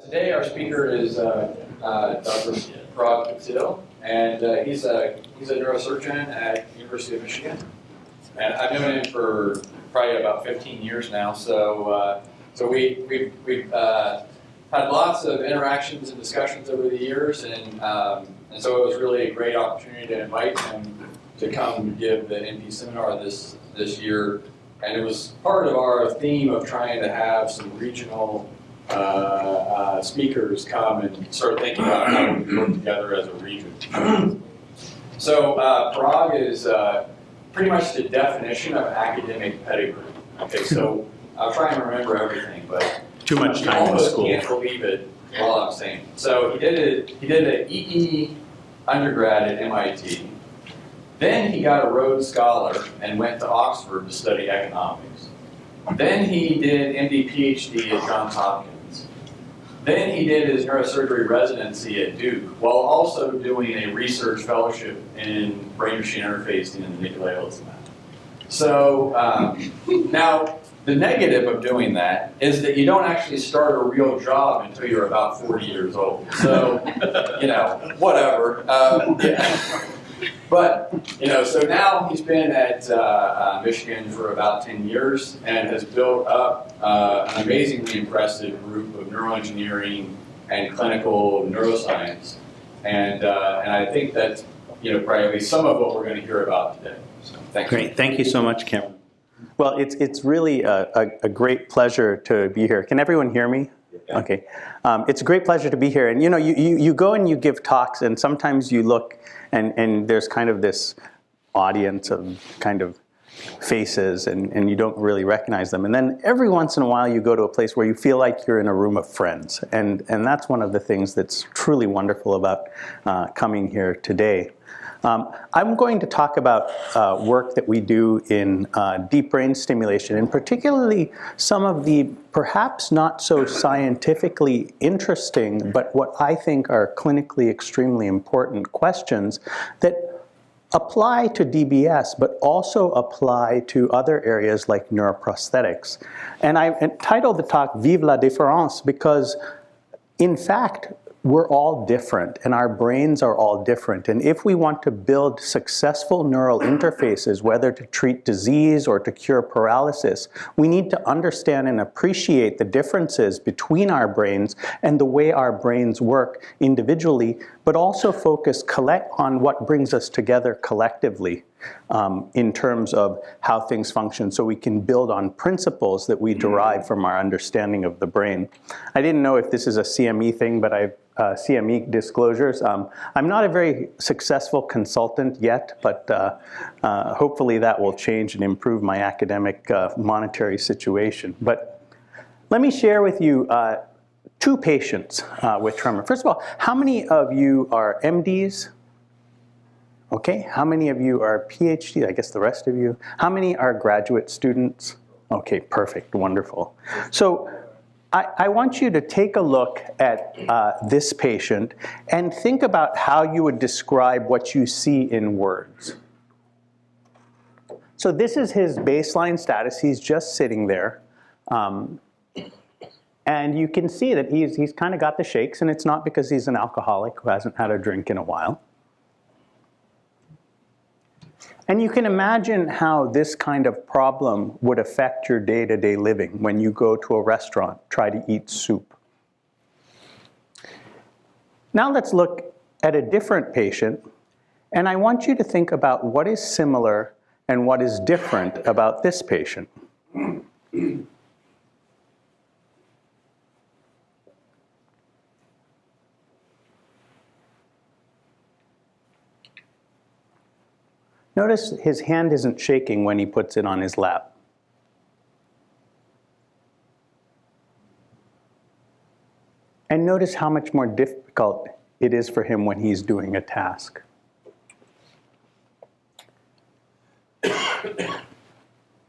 Today our speaker is Dr. Parag Patil, and he's a neurosurgeon at University of Michigan. And I've known him for probably about 15 years now. So we've had lots of interactions and discussions over the years, and so it was really a great opportunity to invite him to come give the NP seminar this year. And it was part of our theme of trying to have some regional speakers come and start thinking about how we work together as a region. So Parag is pretty much the definition of academic pedigree. Okay, so I'll try and remember everything, but too much time in school. You can't believe it while I'm saying. So he did an EE undergrad at MIT. Then he got a Rhodes Scholar and went to Oxford to study economics. Then he did MD PhD at Johns Hopkins. Then he did his neurosurgery residency at Duke, while also doing a research fellowship in brain-machine interfacing in the nucleus. So now, the negative of doing that is that you don't actually start a real job until you're about 40 years old. So, you know, whatever. Yeah. But, you know, so now he's been at Michigan for about 10 years and has built up an amazingly impressive group of neuroengineering and clinical neuroscience. And I think that's, you know, probably some of what we're going to hear about today. So, thank you. Great. Thank you so much, Cameron. Well, it's really a great pleasure to be here. Can everyone hear me? Yeah. Okay. It's a great pleasure to be here. And, you know, you go and you give talks, and sometimes you look and there's kind of this audience of kind of faces, and you don't really recognize them. And then every once in a while you go to a place where you feel like you're in a room of friends. And that's one of the things that's truly wonderful about coming here today. I'm going to talk about work that we do in deep brain stimulation, and particularly some of the perhaps not so scientifically interesting, but what I think are clinically extremely important questions that apply to DBS, but also apply to other areas like neuroprosthetics. And I entitled the talk Vive la différence because, in fact, we're all different, and our brains are all different. And if we want to build successful neural interfaces, whether to treat disease or to cure paralysis, we need to understand and appreciate the differences between our brains and the way our brains work individually, but also focus on what brings us together collectively in terms of how things function, so we can build on principles that we derive from our understanding of the brain. I didn't know if this is a CME thing, but I've CME Disclosures. I'm not a very successful consultant yet, but hopefully that will change and improve my academic monetary situation. But let me share with you two patients with tremor. First of all, how many of you are MDs? Okay, how many of you are PhD? I guess the rest of you. How many are graduate students? Okay, perfect, wonderful. So I want you to take a look at this patient and think about how you would describe what you see in words. So this is his baseline status. He's just sitting there. And you can see that he's kind of got the shakes, and it's not because he's an alcoholic who hasn't had a drink in a while. And you can imagine how this kind of problem would affect your day-to-day living when you go to a restaurant, try to eat soup. Now let's look at a different patient, and I want you to think about what is similar and what is different about this patient. Notice his hand isn't shaking when he puts it on his lap. And notice how much more difficult it is for him when he's doing a task.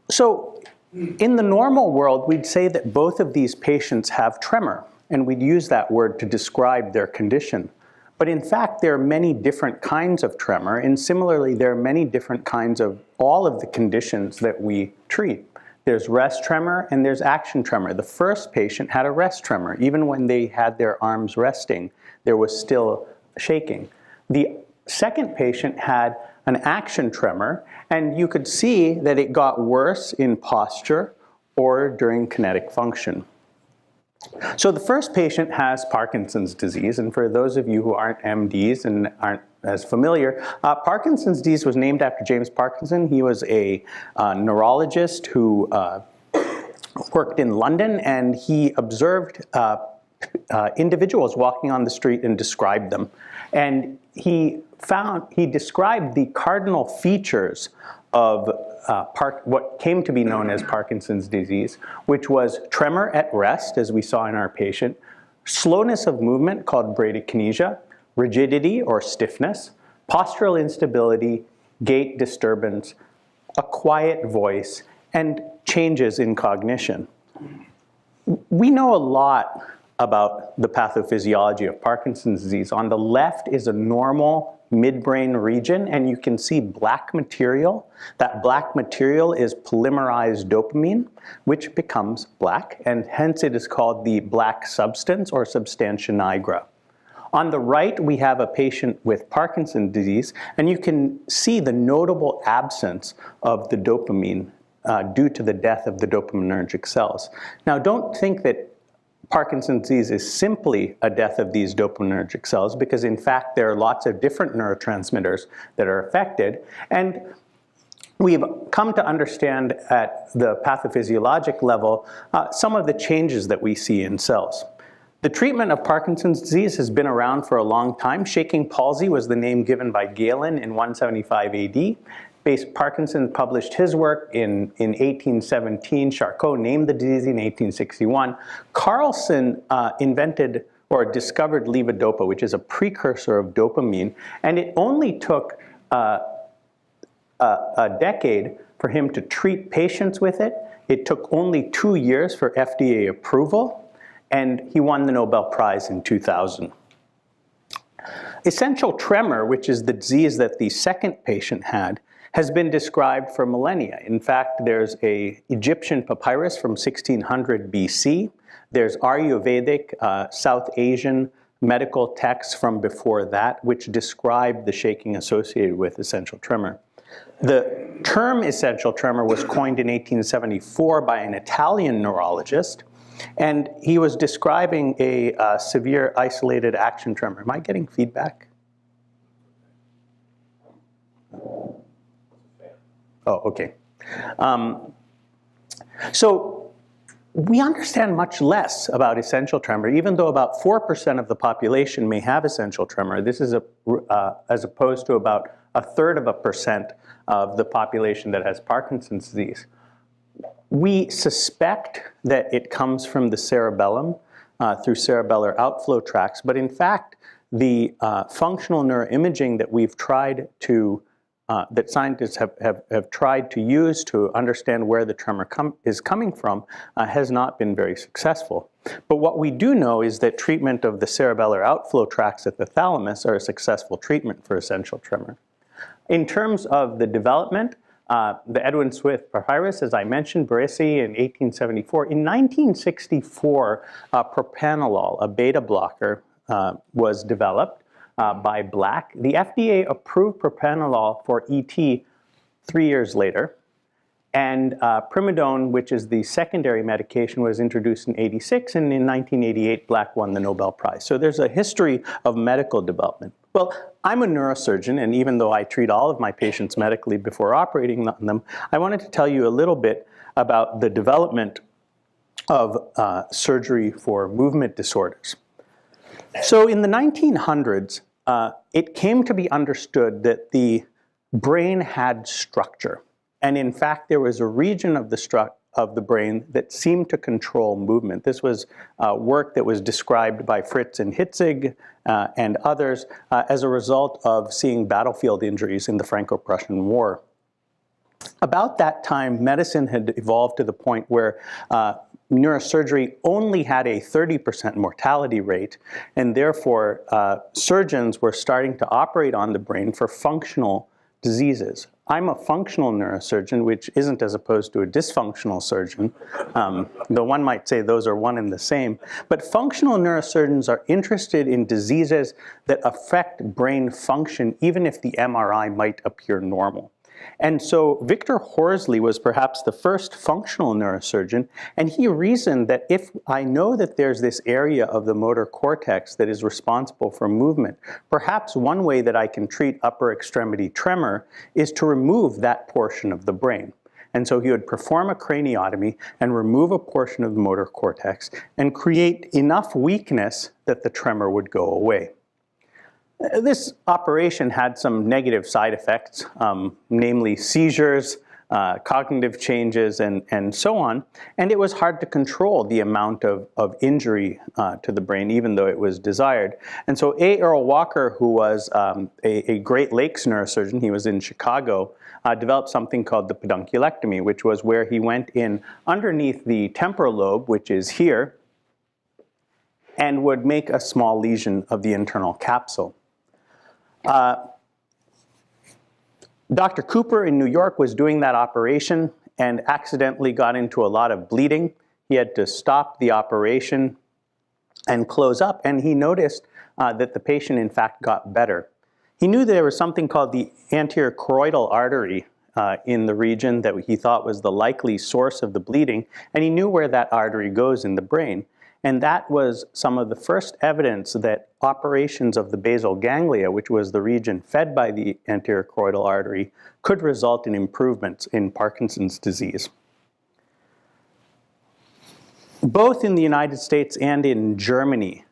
So, in the normal world, we'd say that both of these patients have tremor, and we'd use that word to describe their condition. But in fact, there are many different kinds of tremor, and similarly, there are many different kinds of all of the conditions that we treat. There's rest tremor and there's action tremor. The first patient had a rest tremor. Even when they had their arms resting, there was still shaking. The second patient had an action tremor, and you could see that it got worse in posture or during kinetic function. So the first patient has Parkinson's disease, and for those of you who aren't MDs and aren't as familiar, Parkinson's disease was named after James Parkinson. He was a neurologist who worked in London, and he observed individuals walking on the street and described them. And he described the cardinal features of what came to be known as Parkinson's disease, which was tremor at rest, as we saw in our patient, slowness of movement called bradykinesia, rigidity or stiffness, postural instability, gait disturbance, a quiet voice, and changes in cognition. We know a lot about the pathophysiology of Parkinson's disease. On the left is a normal midbrain region, and you can see black material. That black material is polymerized dopamine, which becomes black, and hence it is called the black substance or substantia nigra. On the right, we have a patient with Parkinson's disease, and you can see the notable absence of the dopamine due to the death of the dopaminergic cells. Now, don't think that Parkinson's disease is simply a death of these dopaminergic cells, because in fact there are lots of different neurotransmitters that are affected, and we've come to understand at the pathophysiologic level some of the changes that we see in cells. The treatment of Parkinson's disease has been around for a long time. Shaking palsy was the name given by Galen in 175 AD. Parkinson published his work in 1817. Charcot named the disease in 1861. Carlson invented or discovered levodopa, which is a precursor of dopamine, and it only took a decade for him to treat patients with it. It took only 2 years for FDA approval, and he won the Nobel Prize in 2000. Essential tremor, which is the disease that the second patient had, has been described for millennia. In fact, there's an Egyptian papyrus from 1600 BC. There's Ayurvedic, South Asian medical texts from before that, which describe the shaking associated with essential tremor. The term essential tremor was coined in 1874 by an Italian neurologist, and he was describing a severe isolated action tremor. Am I getting feedback? Oh, okay. So we understand much less about essential tremor, even though about 4% of the population may have essential tremor. This is as opposed to about 1/3% of the population that has Parkinson's disease. We suspect that it comes from the cerebellum through cerebellar outflow tracts, but in fact, the functional neuroimaging that we've tried to that scientists have tried to use to understand where the tremor is coming from has not been very successful. But what we do know is that treatment of the cerebellar outflow tracts at the thalamus are a successful treatment for essential tremor. In terms of the development, the Edwin Swift Papyrus, as I mentioned, Barisi in 1874. In 1964, propranolol, a beta blocker, was developed by Black. The FDA approved propranolol for ET 3 years later, and primidone, which is the secondary medication, was introduced in '86, and in 1988, Black won the Nobel Prize. So there's a history of medical development. Well, I'm a neurosurgeon, and even though I treat all of my patients medically before operating on them, I wanted to tell you a little bit about the development of surgery for movement disorders. So in the 1900s, it came to be understood that the brain had structure. And in fact, there was a region of the brain that seemed to control movement. This was work that was described by Fritz and Hitzig and others as a result of seeing battlefield injuries in the Franco-Prussian War. About that time, medicine had evolved to the point where neurosurgery only had a 30% mortality rate, and therefore surgeons were starting to operate on the brain for functional diseases. I'm a functional neurosurgeon, which isn't as opposed to a dysfunctional surgeon, though one might say those are one and the same. But functional neurosurgeons are interested in diseases that affect brain function, even if the MRI might appear normal. And so Victor Horsley was perhaps the first functional neurosurgeon, and he reasoned that if I know that there's this area of the motor cortex that is responsible for movement, perhaps one way that I can treat upper extremity tremor is to remove that portion of the brain. And so he would perform a craniotomy and remove a portion of the motor cortex and create enough weakness that the tremor would go away. This operation had some negative side effects, namely seizures, cognitive changes, and so on. And it was hard to control the amount of injury to the brain, even though it was desired. And so A. Earl Walker, who was a Great Lakes neurosurgeon, he was in Chicago, developed something called the pedunculectomy, which was where he went in underneath the temporal lobe, which is here, and would make a small lesion of the internal capsule. Dr. Cooper in New York was doing that operation and accidentally got into a lot of bleeding. He had to stop the operation and close up, and he noticed that the patient in fact got better. He knew there was something called the anterior choroidal artery in the region that he thought was the likely source of the bleeding, and he knew where that artery goes in the brain. And that was some of the first evidence that operations of the basal ganglia, which was the region fed by the anterior choroidal artery, could result in improvements in Parkinson's disease. Both in the United States and in Germany,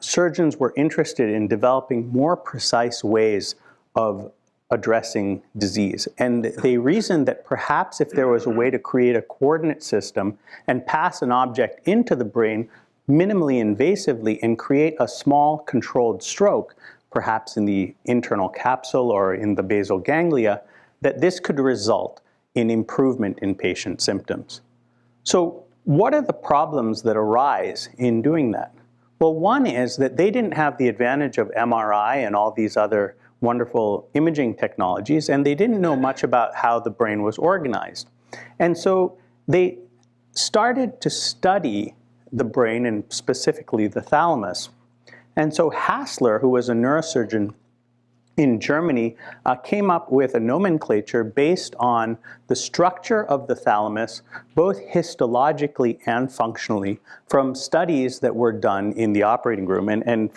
surgeons were interested in developing more precise ways of addressing disease. And they reasoned that perhaps if there was a way to create a coordinate system and pass an object into the brain minimally invasively and create a small controlled stroke, perhaps in the internal capsule or in the basal ganglia, that this could result in improvement in patient symptoms. So what are the problems that arise in doing that? Well, one is that they didn't have the advantage of MRI and all these other wonderful imaging technologies, and they didn't know much about how the brain was organized. And so they started to study the brain, and specifically the thalamus. And so Hassler, who was a neurosurgeon in Germany, came up with a nomenclature based on the structure of the thalamus, both histologically and functionally, from studies that were done in the operating room. And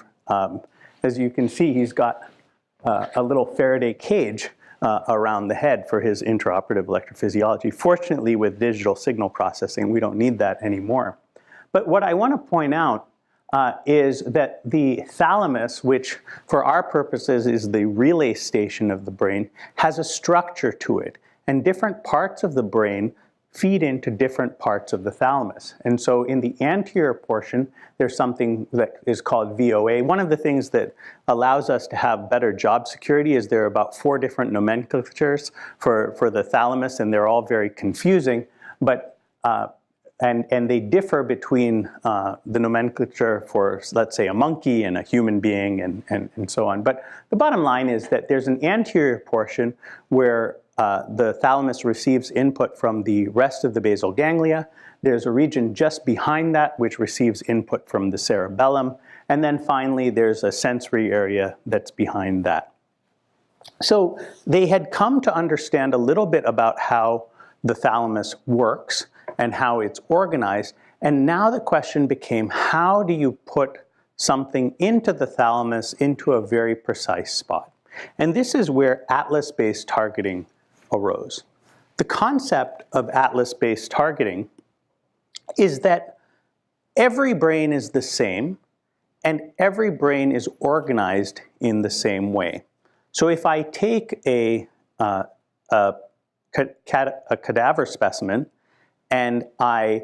as you can see, he's got a little Faraday cage around the head for his intraoperative electrophysiology. Fortunately, with digital signal processing, we don't need that anymore. But what I want to point out is that the thalamus, which for our purposes is the relay station of the brain, has a structure to it. And different parts of the brain feed into different parts of the thalamus. And so in the anterior portion, there's something that is called VOA. One of the things that allows us to have better job security is there are about 4 different nomenclatures for the thalamus, and they're all very confusing. But and they differ between the nomenclature for, let's say, a monkey and a human being and so on. But the bottom line is that there's an anterior portion where the thalamus receives input from the rest of the basal ganglia. There's a region just behind that which receives input from the cerebellum. And then finally, there's a sensory area that's behind that. So they had come to understand a little bit about how the thalamus works and how it's organized. And now the question became, how do you put something into the thalamus into a very precise spot? And this is where atlas-based targeting arose. The concept of atlas-based targeting is that every brain is the same and every brain is organized in the same way. So if I take a cadaver specimen and I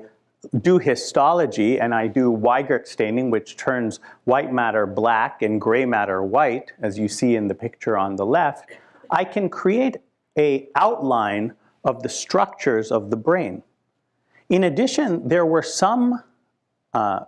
do histology and I do Weigert staining, which turns white matter black and gray matter white, as you see in the picture on the left, I can create an outline of the structures of the brain. In addition, there were some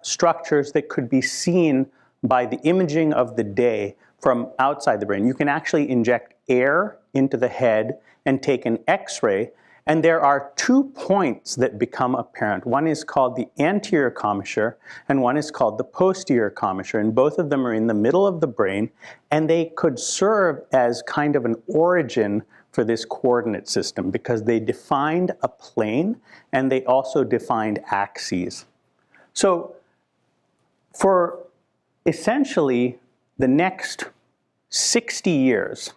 structures that could be seen by the imaging of the day from outside the brain. You can actually inject air into the head and take an X-ray, and there are 2 points that become apparent. One is called the anterior commissure, and one is called the posterior commissure, and both of them are in the middle of the brain, and they could serve as kind of an origin for this coordinate system because they defined a plane and they also defined axes. So for essentially the next 60 years,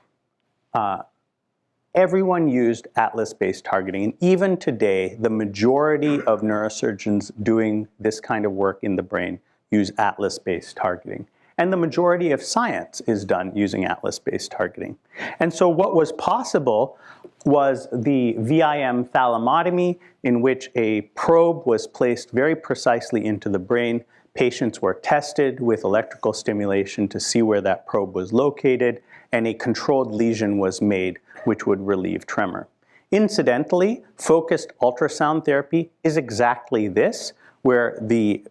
everyone used atlas-based targeting, and even today, the majority of neurosurgeons doing this kind of work in the brain use atlas-based targeting. And the majority of science is done using atlas-based targeting. And so what was possible was the VIM Thalamotomy, in which a probe was placed very precisely into the brain. Patients were tested with electrical stimulation to see where that probe was located, and a controlled lesion was made, which would relieve tremor. Incidentally, focused ultrasound therapy is exactly this, where the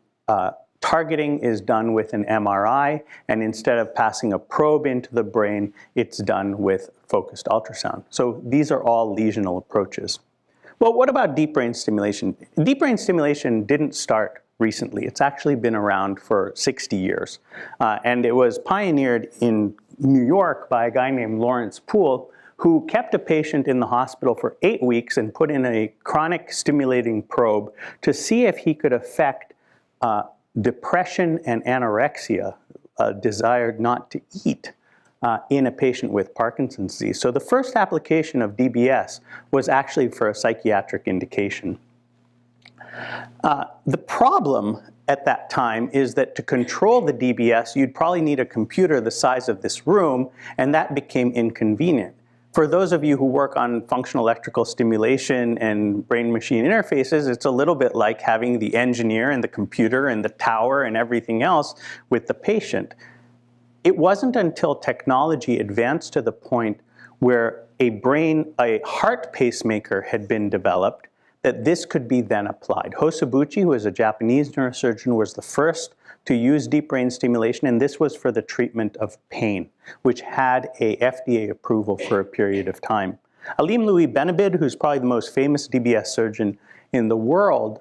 targeting is done with an MRI, and instead of passing a probe into the brain, it's done with focused ultrasound. So these are all lesional approaches. Well, what about deep brain stimulation? Deep brain stimulation didn't start recently. It's actually been around for 60 years. And it was pioneered in New York by a guy named Lawrence Poole, who kept a patient in the hospital for 8 weeks and put in a chronic stimulating probe to see if he could affect depression and anorexia, a desire not to eat, in a patient with Parkinson's disease. So the first application of DBS was actually for a psychiatric indication. The problem at that time is that to control the DBS, you'd probably need a computer the size of this room, and that became inconvenient. For those of you who work on functional electrical stimulation and brain-machine interfaces, it's a little bit like having the engineer and the computer and the tower and everything else with the patient. It wasn't until technology advanced to the point where a heart pacemaker had been developed that this could be then applied. Hosobuchi, who is a Japanese neurosurgeon, was the first to use deep brain stimulation, and this was for the treatment of pain, which had a FDA approval for a period of time. Alim Louis Benabid, who's probably the most famous DBS surgeon in the world,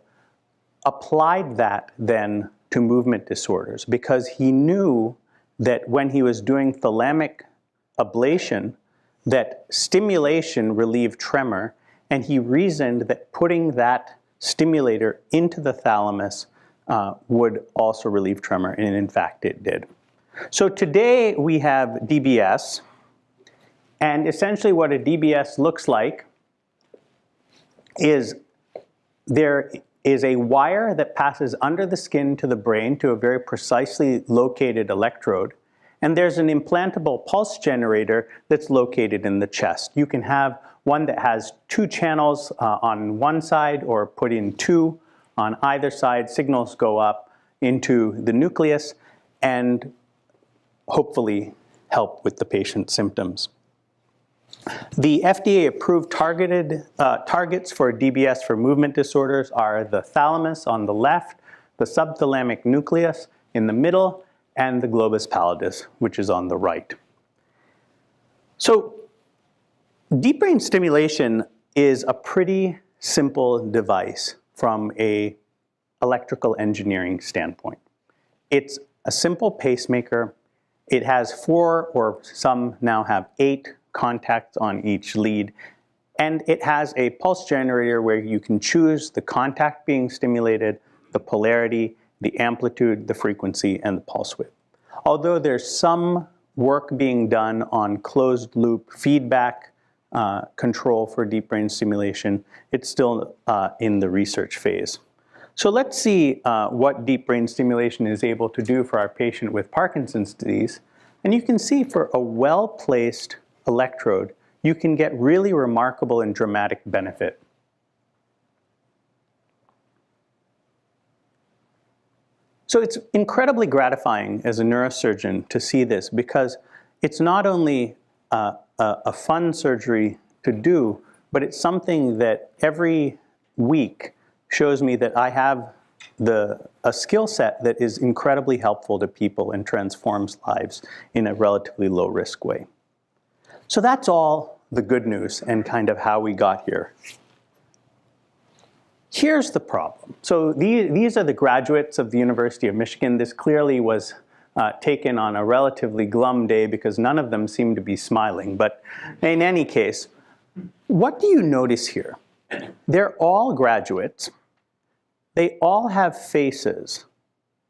applied that then to movement disorders because he knew that when he was doing thalamic ablation, that stimulation relieved tremor, and he reasoned that putting that stimulator into the thalamus would also relieve tremor, and in fact it did. So today we have DBS, and essentially what a DBS looks like is there is a wire that passes under the skin to the brain to a very precisely located electrode, and there's an implantable pulse generator that's located in the chest. You can have one that has 2 channels on one side or put in 2 on either side. Signals go up into the nucleus and hopefully help with the patient's symptoms. The FDA-approved targets for DBS for movement disorders are the thalamus on the left, the subthalamic nucleus in the middle, and the globus pallidus, which is on the right. So deep brain stimulation is a pretty simple device from an electrical engineering standpoint. It's a simple pacemaker. It has 4, or some now have 8 contacts on each lead, and it has a pulse generator where you can choose the contact being stimulated, the polarity, the amplitude, the frequency, and the pulse width. Although there's some work being done on closed loop feedback control for deep brain stimulation, it's still in the research phase. So let's see what deep brain stimulation is able to do for our patient with Parkinson's disease. And you can see for a well-placed electrode, you can get really remarkable and dramatic benefit. So it's incredibly gratifying as a neurosurgeon to see this because it's not only a fun surgery to do, but it's something that every week shows me that I have a skill set that is incredibly helpful to people and transforms lives in a relatively low risk way. So that's all the good news and kind of how we got here. Here's the problem. So these are the graduates of the University of Michigan. This clearly was taken on a relatively glum day because none of them seemed to be smiling. But in any case, what do you notice here? They're all graduates. They all have faces,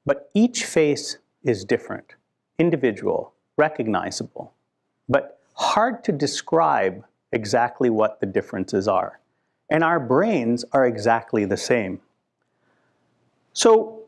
but each face is different, individual, recognizable, but hard to describe exactly what the differences are. And our brains are exactly the same. So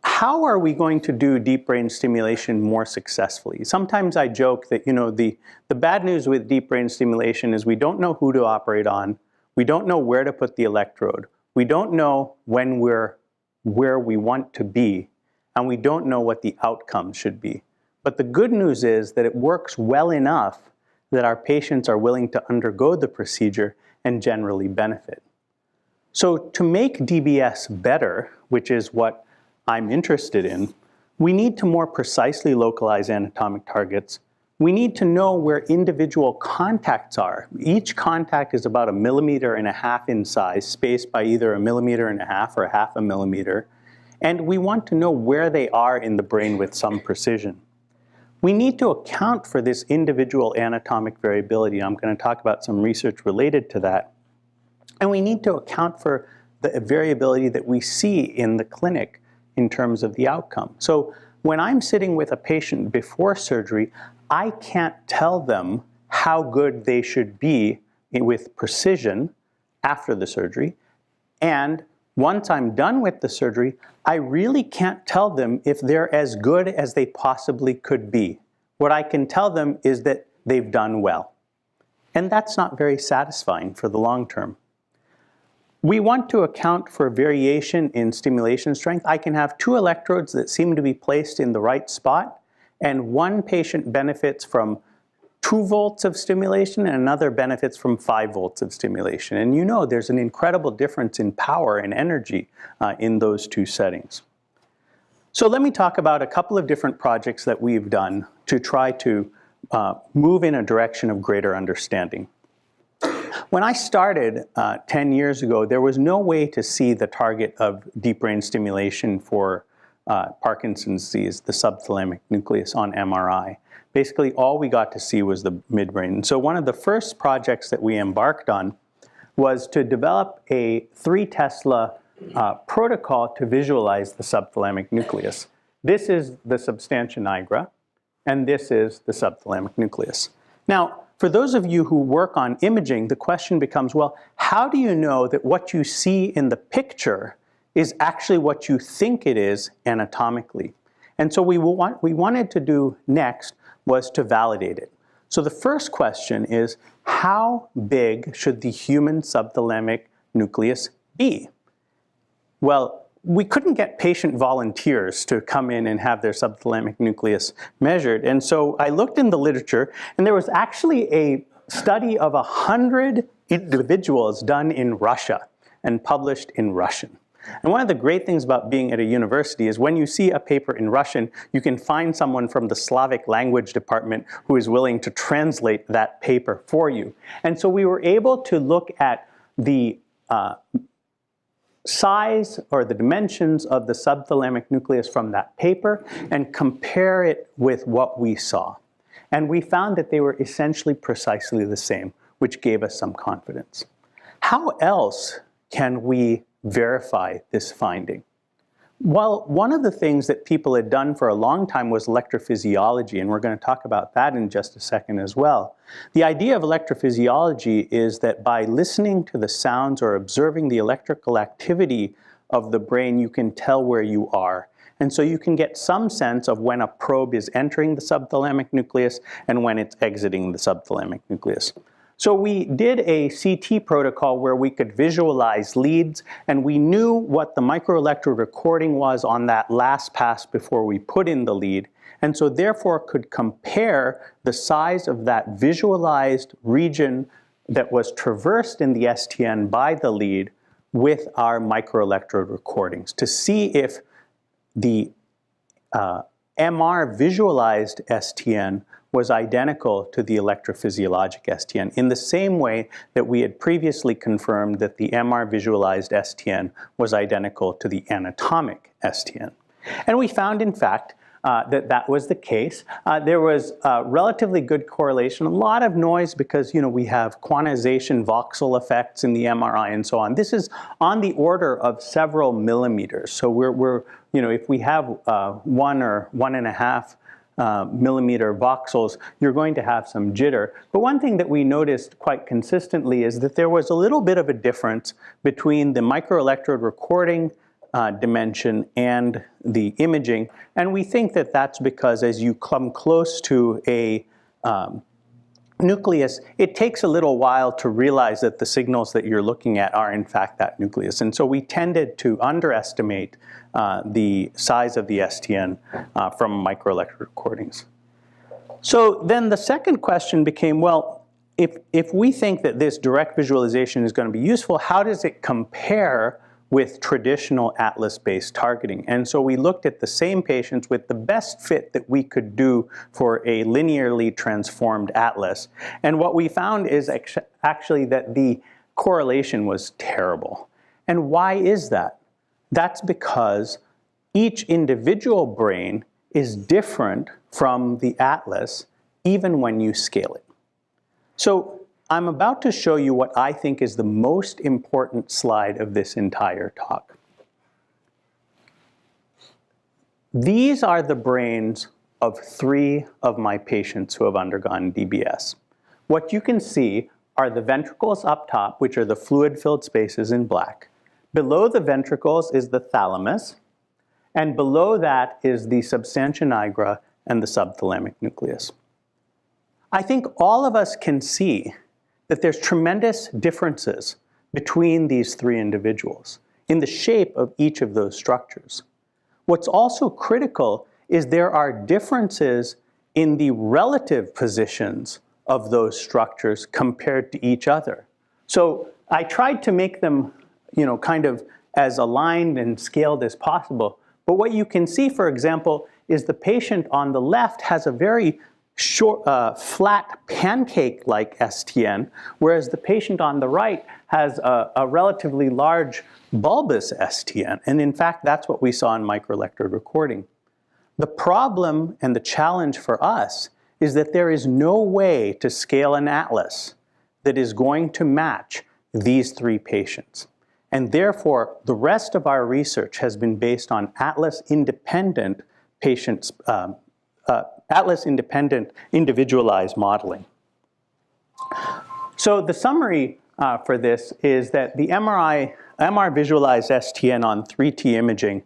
how are we going to do deep brain stimulation more successfully? Sometimes I joke that, the bad news with deep brain stimulation is we don't know who to operate on, we don't know where to put the electrode, we don't know when we're where we want to be, and we don't know what the outcome should be. But the good news is that it works well enough that our patients are willing to undergo the procedure and generally benefit. So to make DBS better, which is what I'm interested in, we need to more precisely localize anatomic targets. We need to know where individual contacts are. Each contact is about 1.5 millimeters in size, spaced by either 1.5 millimeters or 0.5 millimeter. And we want to know where they are in the brain with some precision. We need to account for this individual anatomic variability. I'm going to talk about some research related to that. And we need to account for the variability that we see in the clinic in terms of the outcome. So when I'm sitting with a patient before surgery, I can't tell them how good they should be with precision after the surgery. And once I'm done with the surgery, I really can't tell them if they're as good as they possibly could be. What I can tell them is that they've done well. And that's not very satisfying for the long term. We want to account for variation in stimulation strength. I can have 2 electrodes that seem to be placed in the right spot, and one patient benefits from 2 volts of stimulation and another benefits from 5 volts of stimulation. And there's an incredible difference in power and energy in those 2 settings. So let me talk about a couple of different projects that we've done to try to move in a direction of greater understanding. When I started 10 years ago, there was no way to see the target of deep brain stimulation for Parkinson's disease, the subthalamic nucleus, on MRI. Basically, all we got to see was the midbrain. So one of the first projects that we embarked on was to develop a 3 Tesla protocol to visualize the subthalamic nucleus. This is the substantia nigra, and this is the subthalamic nucleus. Now, for those of you who work on imaging, the question becomes, well, how do you know that what you see in the picture is actually what you think it is anatomically? And so we wanted to do next was to validate it. So the first question is, how big should the human subthalamic nucleus be? Well, we couldn't get patient volunteers to come in and have their subthalamic nucleus measured. And so I looked in the literature, and there was actually a study of 100 individuals done in Russia and published in Russian. And one of the great things about being at a university is when you see a paper in Russian, you can find someone from the Slavic language department who is willing to translate that paper for you. And so we were able to look at the size or the dimensions of the subthalamic nucleus from that paper and compare it with what we saw. And we found that they were essentially precisely the same, which gave us some confidence. How else can we verify this finding? Well, one of the things that people had done for a long time was electrophysiology, and we're going to talk about that in just a second as well. The idea of electrophysiology is that by listening to the sounds or observing the electrical activity of the brain, you can tell where you are. And so you can get some sense of when a probe is entering the subthalamic nucleus and when it's exiting the subthalamic nucleus. So we did a CT protocol where we could visualize leads, and we knew what the microelectrode recording was on that last pass before we put in the lead, and so therefore could compare the size of that visualized region that was traversed in the STN by the lead with our microelectrode recordings to see if the MR visualized STN was identical to the electrophysiologic STN in the same way that we had previously confirmed that the MR visualized STN was identical to the anatomic STN. And we found, in fact, that was the case. There was relatively good correlation, a lot of noise because, we have quantization voxel effects in the MRI and so on. This is on the order of several millimeters. So we're if we have 1 or 1.5 millimeter voxels, you're going to have some jitter. But one thing that we noticed quite consistently is that there was a little bit of a difference between the microelectrode recording dimension and the imaging. And we think that that's because as you come close to a nucleus, it takes a little while to realize that the signals that you're looking at are in fact that nucleus. And so we tended to underestimate the size of the STN from microelectrode recordings. So then the second question became, well, if we think that this direct visualization is going to be useful, how does it compare with traditional atlas-based targeting? And so we looked at the same patients with the best fit that we could do for a linearly transformed atlas. And what we found is actually that the correlation was terrible. And why is that? That's because each individual brain is different from the atlas, even when you scale it. So I'm about to show you what I think is the most important slide of this entire talk. These are the brains of 3 of my patients who have undergone DBS. What you can see are the ventricles up top, which are the fluid-filled spaces in black. Below the ventricles is the thalamus, and below that is the substantia nigra and the subthalamic nucleus. I think all of us can see that there's tremendous differences between these 3 individuals in the shape of each of those structures. What's also critical is there are differences in the relative positions of those structures compared to each other. So I tried to make them, kind of as aligned and scaled as possible. But what you can see, for example, is the patient on the left has a very short, flat pancake-like STN, whereas the patient on the right has a relatively large bulbous STN. And in fact, that's what we saw in microelectrode recording. The problem and the challenge for us is that there is no way to scale an atlas that is going to match these 3 patients. And therefore, the rest of our research has been based on atlas-independent patients, atlas-independent individualized modeling. So the summary for this is that the MR visualized STN on 3T imaging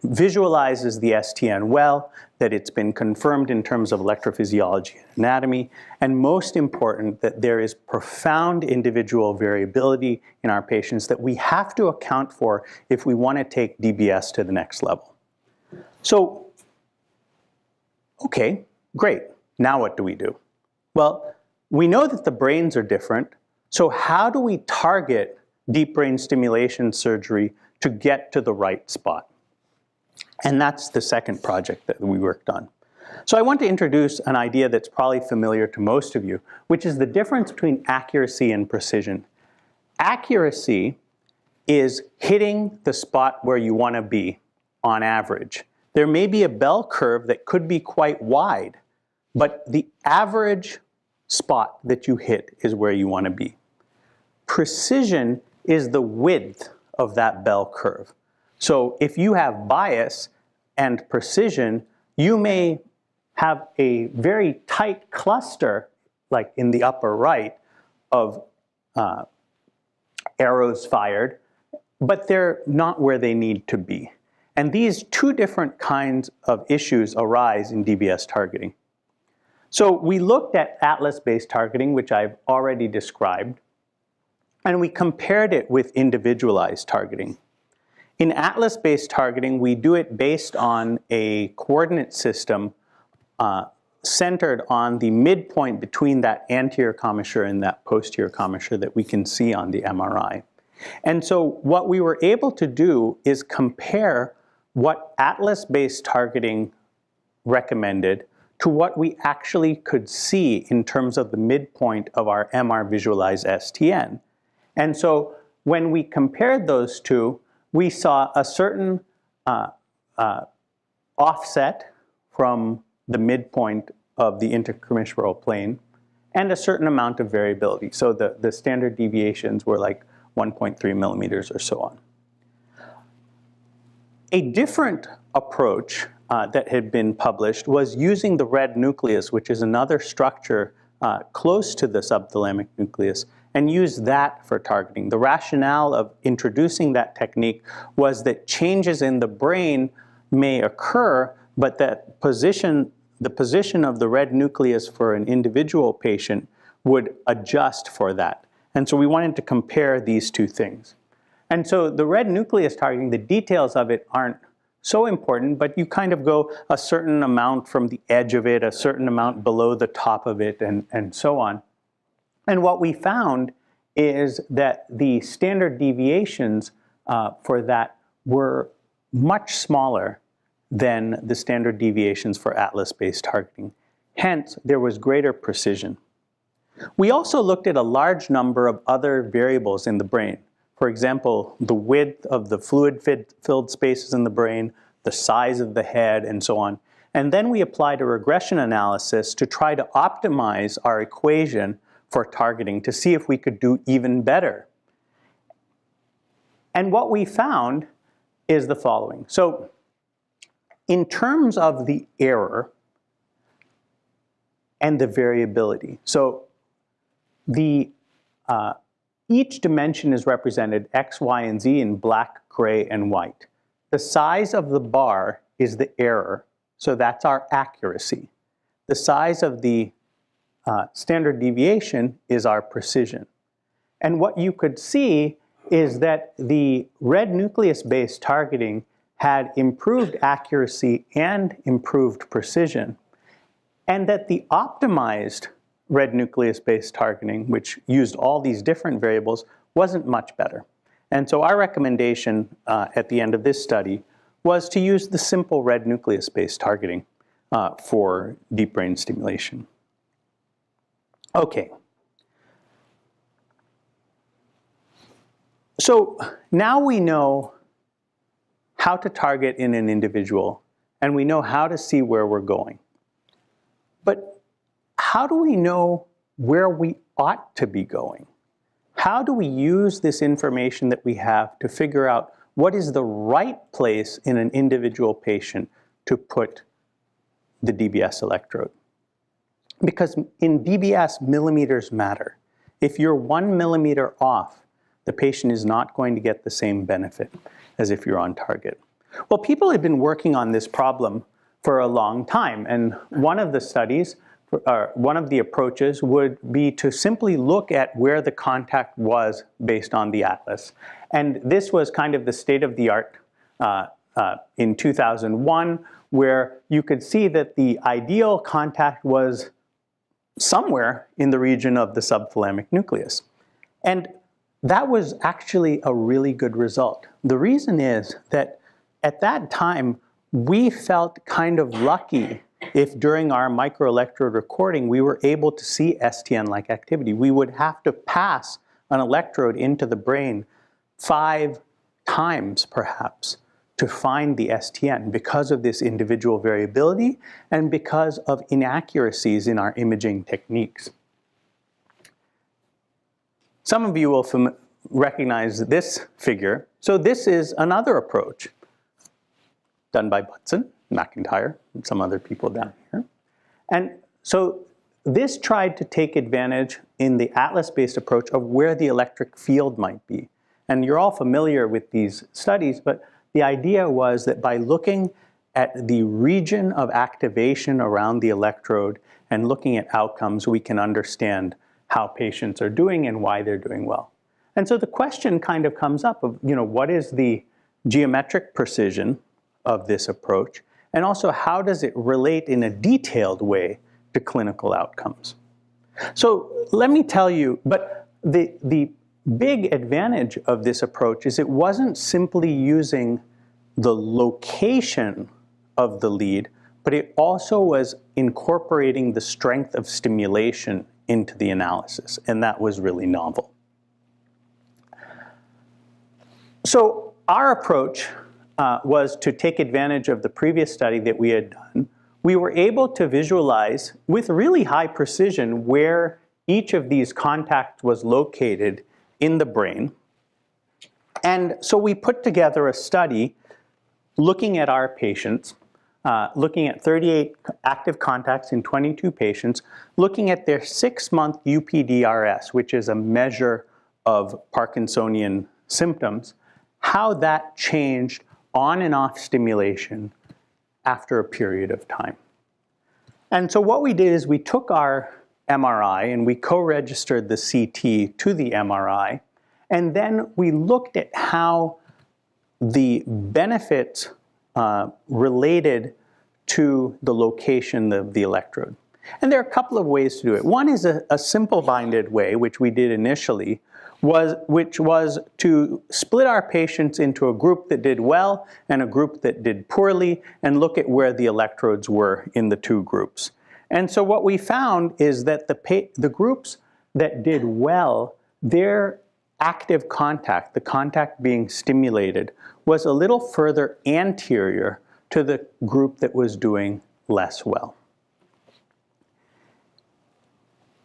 visualizes the STN well, that it's been confirmed in terms of electrophysiology and anatomy, and most important, that there is profound individual variability in our patients that we have to account for if we want to take DBS to the next level. So, okay, great. Now what do we do? Well, we know that the brains are different, so how do we target deep brain stimulation surgery to get to the right spot? And that's the second project that we worked on. So I want to introduce an idea that's probably familiar to most of you, which is the difference between accuracy and precision. Accuracy is hitting the spot where you want to be on average. There may be a bell curve that could be quite wide, but the average spot that you hit is where you want to be. Precision is the width of that bell curve. So if you have bias and precision, you may have a very tight cluster, like in the upper right, of arrows fired, but they're not where they need to be. And these 2 different kinds of issues arise in DBS targeting. So we looked at atlas-based targeting, which I've already described, and we compared it with individualized targeting. In atlas-based targeting, we do it based on a coordinate system centered on the midpoint between that anterior commissure and that posterior commissure that we can see on the MRI. And so what we were able to do is compare what atlas-based targeting recommended to what we actually could see in terms of the midpoint of our MR visualized STN. And so when we compared those two, we saw a certain offset from the midpoint of the intercommissural plane and a certain amount of variability. So the standard deviations were like 1.3 millimeters or so on. A different approach that had been published was using the red nucleus, which is another structure close to the subthalamic nucleus, and use that for targeting. The rationale of introducing that technique was that changes in the brain may occur, but that the position of the red nucleus for an individual patient would adjust for that. And so we wanted to compare these two things. And so the red nucleus targeting, the details of it aren't so important, but you kind of go a certain amount from the edge of it, a certain amount below the top of it, and so on. And what we found is that the standard deviations for that were much smaller than the standard deviations for atlas-based targeting. Hence, there was greater precision. We also looked at a large number of other variables in the brain. For example, the width of the fluid-filled spaces in the brain, the size of the head, and so on. And then we applied a regression analysis to try to optimize our equation for targeting to see if we could do even better. And what we found is the following. So in terms of the error and the variability, so each dimension is represented X, Y, and Z in black, gray, and white. The size of the bar is the error, so that's our accuracy. The size of the standard deviation is our precision. And what you could see is that the red nucleus-based targeting had improved accuracy and improved precision, and that the optimized red nucleus-based targeting, which used all these different variables, wasn't much better. And so our recommendation at the end of this study was to use the simple red nucleus-based targeting for deep brain stimulation. Okay. So now we know how to target in an individual, and we know how to see where we're going. But how do we know where we ought to be going? How do we use this information that we have to figure out what is the right place in an individual patient to put the DBS electrode? Because in DBS, millimeters matter. If you're 1 millimeter off, the patient is not going to get the same benefit as if you're on target. Well, people have been working on this problem for a long time, and one of the studies, one of the approaches would be to simply look at where the contact was based on the atlas. And this was kind of the state of the art in 2001, where you could see that the ideal contact was somewhere in the region of the subthalamic nucleus. And that was actually a really good result. The reason is that at that time, we felt kind of lucky if during our microelectrode recording, we were able to see STN-like activity. We would have to pass an electrode into the brain 5 times, perhaps, to find the STN because of this individual variability and because of inaccuracies in our imaging techniques. Some of you will recognize this figure. So this is another approach done by Butson, McIntyre, and some other people down here. And so this tried to take advantage in the atlas-based approach of where the electric field might be. And you're all familiar with these studies, but the idea was that by looking at the region of activation around the electrode and looking at outcomes, we can understand how patients are doing and why they're doing well. And so the question kind of comes up of, what is the geometric precision of this approach? And also, how does it relate in a detailed way to clinical outcomes? So let me tell you, but the big advantage of this approach is it wasn't simply using the location of the lead, but it also was incorporating the strength of stimulation into the analysis, and that was really novel. So our approach was to take advantage of the previous study that we had done. We were able to visualize with really high precision where each of these contacts was located in the brain. And so we put together a study looking at our patients, looking at 38 active contacts in 22 patients, looking at their 6-month UPDRS, which is a measure of Parkinsonian symptoms, how that changed on and off stimulation after a period of time. And so what we did is we took our MRI and we co-registered the CT to the MRI, and then we looked at how the benefits related to the location of the electrode. And there are a couple of ways to do it. One is a simple-minded way, which we did initially, which was to split our patients into a group that did well and a group that did poorly, and look at where the electrodes were in the two groups. And so what we found is that the groups that did well, their active contact, the contact being stimulated, was a little further anterior to the group that was doing less well.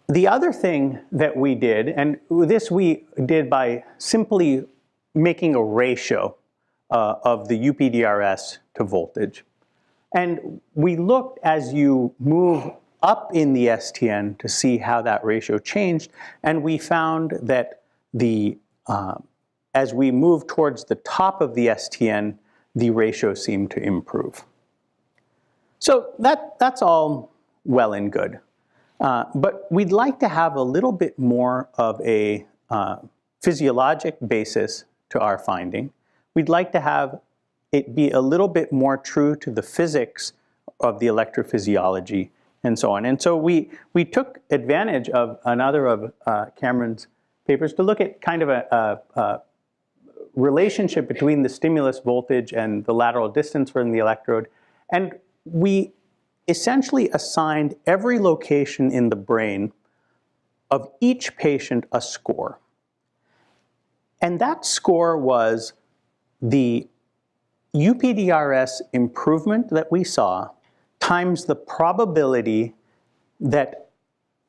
The other thing that we did, and this we did by simply making a ratio of the UPDRS to voltage. And we looked as you move up in the STN to see how that ratio changed, and we found that as we moved towards the top of the STN, the ratio seemed to improve. So that's all well and good. But we'd like to have a little bit more of a physiologic basis to our finding. We'd like to have it be a little bit more true to the physics of the electrophysiology and so on. And so we took advantage of another of Cameron's papers to look at kind of a relationship between the stimulus voltage and the lateral distance from the electrode. And we essentially assigned every location in the brain of each patient a score. And that score was the UPDRS improvement that we saw times the probability that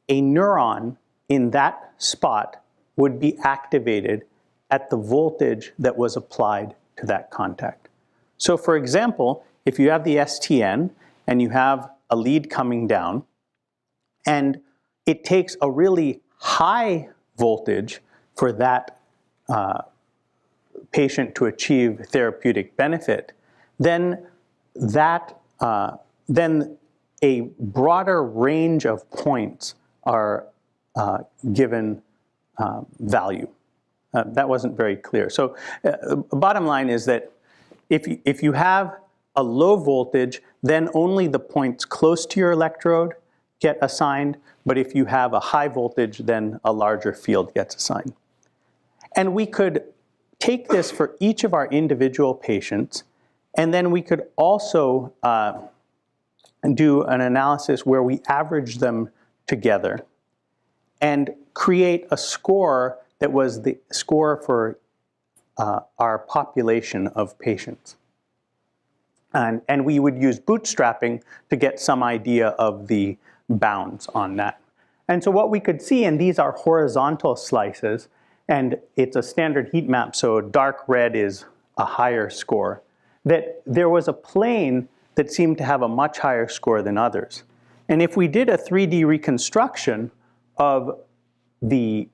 a neuron in that spot would be activated at the voltage that was applied to that contact. So for example, if you have the STN and you have a lead coming down, and it takes a really high voltage for that patient to achieve therapeutic benefit, then then a broader range of points are given value. That wasn't very clear. So bottom line is that if you have a low voltage, then only the points close to your electrode get assigned. But if you have a high voltage, then a larger field gets assigned. And we could take this for each of our individual patients, and then we could also do an analysis where we average them together and create a score that was the score for our population of patients. And we would use bootstrapping to get some idea of the bounds on that. And so what we could see, and these are horizontal slices, and it's a standard heat map, so dark red is a higher score, that there was a plane that seemed to have a much higher score than others. And if we did a 3D reconstruction of the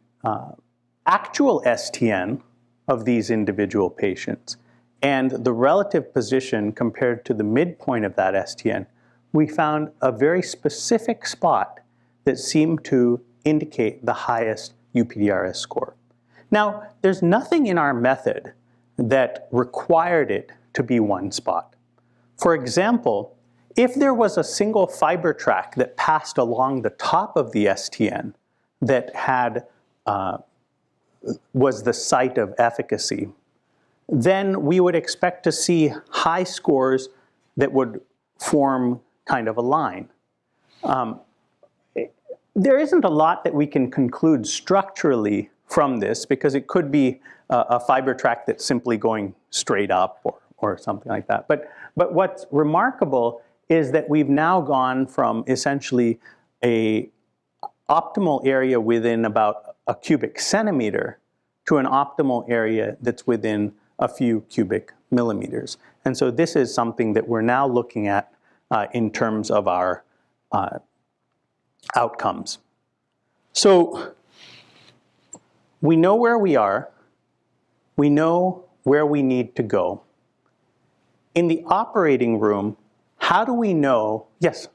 actual STN of these individual patients and the relative position compared to the midpoint of that STN, we found a very specific spot that seemed to indicate the highest UPDRS score. Now, there's nothing in our method that required it to be one spot. For example, if there was a single fiber track that passed along the top of the STN that had was the site of efficacy, then we would expect to see high scores that would form kind of a line. There isn't a lot that we can conclude structurally from this, because it could be a fiber tract that's simply going straight up or something like that. But what's remarkable is that we've now gone from essentially a optimal area within about a cubic centimeter to an optimal area that's within a few cubic millimeters. And so this is something that we're now looking at in terms of our outcomes. So we know where we are. We know where we need to go. In the operating room, how do we know? Yes?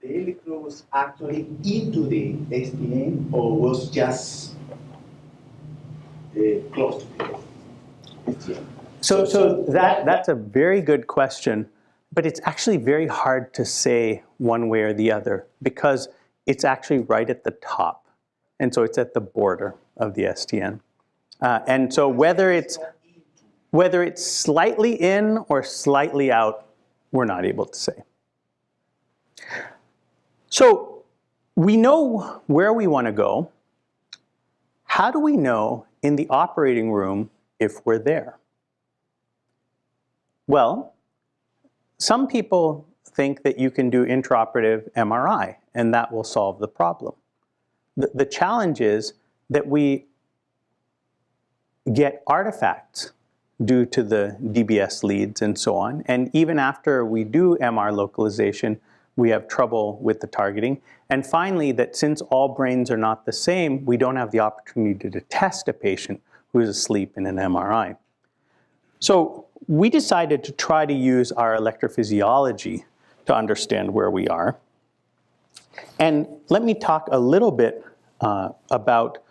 The electrode was actually into the STN, or was just close to the STN? So that's a very good question, but it's actually very hard to say one way or the other, because it's actually right at the top. And so it's at the border of the STN. And so whether it's slightly in or slightly out, we're not able to say. So we know where we want to go. How do we know in the operating room if we're there? Well, some people think that you can do intraoperative MRI, and that will solve the problem. The challenge is that we get artifacts due to the DBS leads and so on, and even after we do MER localization, we have trouble with the targeting. And finally, that since all brains are not the same, we don't have the opportunity to test a patient who is asleep in an MRI. So we decided to try to use our electrophysiology to understand where we are. And let me talk a little bit about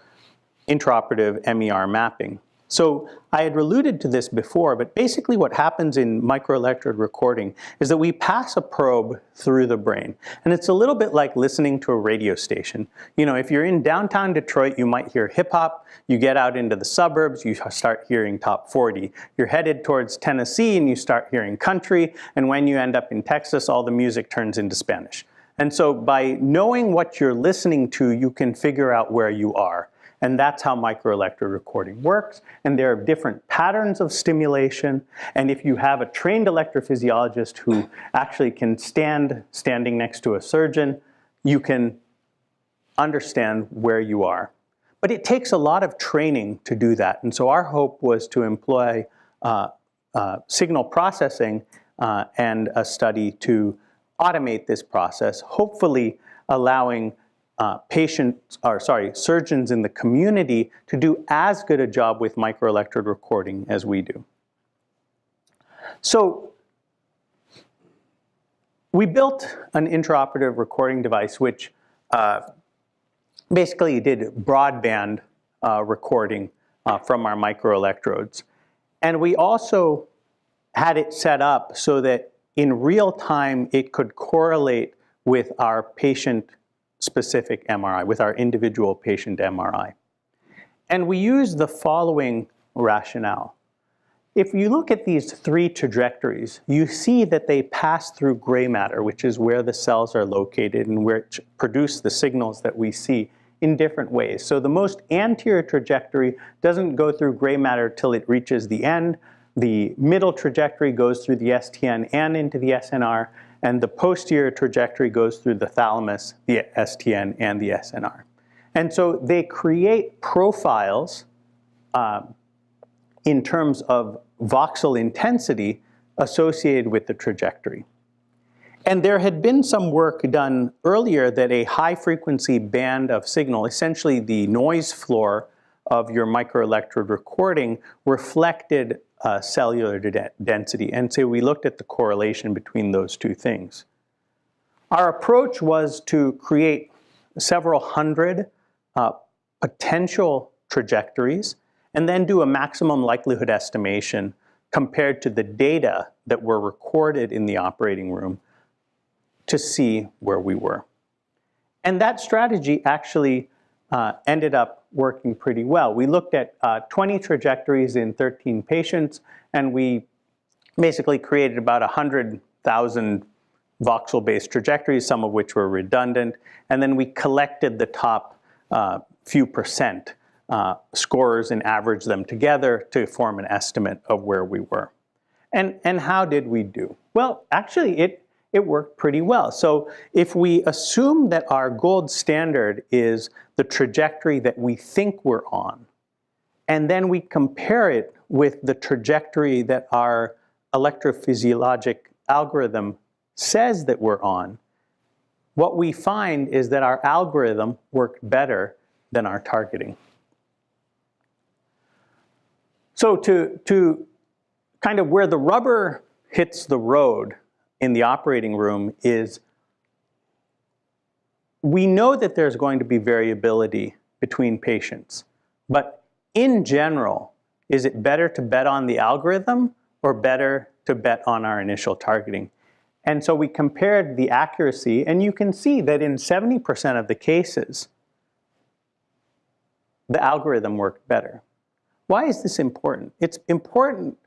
intraoperative MER mapping. So I had alluded to this before, but basically what happens in microelectrode recording is that we pass a probe through the brain. And it's a little bit like listening to a radio station. You know, if you're in downtown Detroit, you might hear hip hop. You get out into the suburbs, you start hearing top 40. You're headed towards Tennessee and you start hearing country. And when you end up in Texas, all the music turns into Spanish. And so by knowing what you're listening to, you can figure out where you are. And that's how microelectrode recording works. And there are different patterns of stimulation. And if you have a trained electrophysiologist who actually can standing next to a surgeon, you can understand where you are. But it takes a lot of training to do that. And so our hope was to employ signal processing and a study to automate this process, hopefully allowing surgeons in the community to do as good a job with microelectrode recording as we do. So we built an intraoperative recording device which basically did broadband recording from our microelectrodes. And we also had it set up so that in real time it could correlate with our patient-specific MRI, with our individual patient MRI. And we use the following rationale. If you look at these three trajectories, you see that they pass through gray matter, which is where the cells are located and which produce the signals that we see in different ways. So the most anterior trajectory doesn't go through gray matter till it reaches the end. The middle trajectory goes through the STN and into the SNR, and the posterior trajectory goes through the thalamus, the STN, and the SNR. And so they create profiles in terms of voxel intensity associated with the trajectory. And there had been some work done earlier that a high-frequency band of signal, essentially the noise floor of your microelectrode recording, reflected cellular density. And so we looked at the correlation between those two things. Our approach was to create several hundred potential trajectories and then do a maximum likelihood estimation compared to the data that were recorded in the operating room to see where we were. And that strategy actually ended up working pretty well. We looked at 20 trajectories in 13 patients, and we basically created about 100,000 voxel-based trajectories, some of which were redundant, and then we collected the top few percent scores and averaged them together to form an estimate of where we were. And how did we do? Well, actually, it worked pretty well. So if we assume that our gold standard is the trajectory that we think we're on, and then we compare it with the trajectory that our electrophysiologic algorithm says that we're on, what we find is that our algorithm worked better than our targeting. So to kind of where the rubber hits the road in the operating room is we know that there's going to be variability between patients, but in general, is it better to bet on the algorithm or better to bet on our initial targeting? And so we compared the accuracy, and you can see that in 70% of the cases, the algorithm worked better. Why is this important? It's important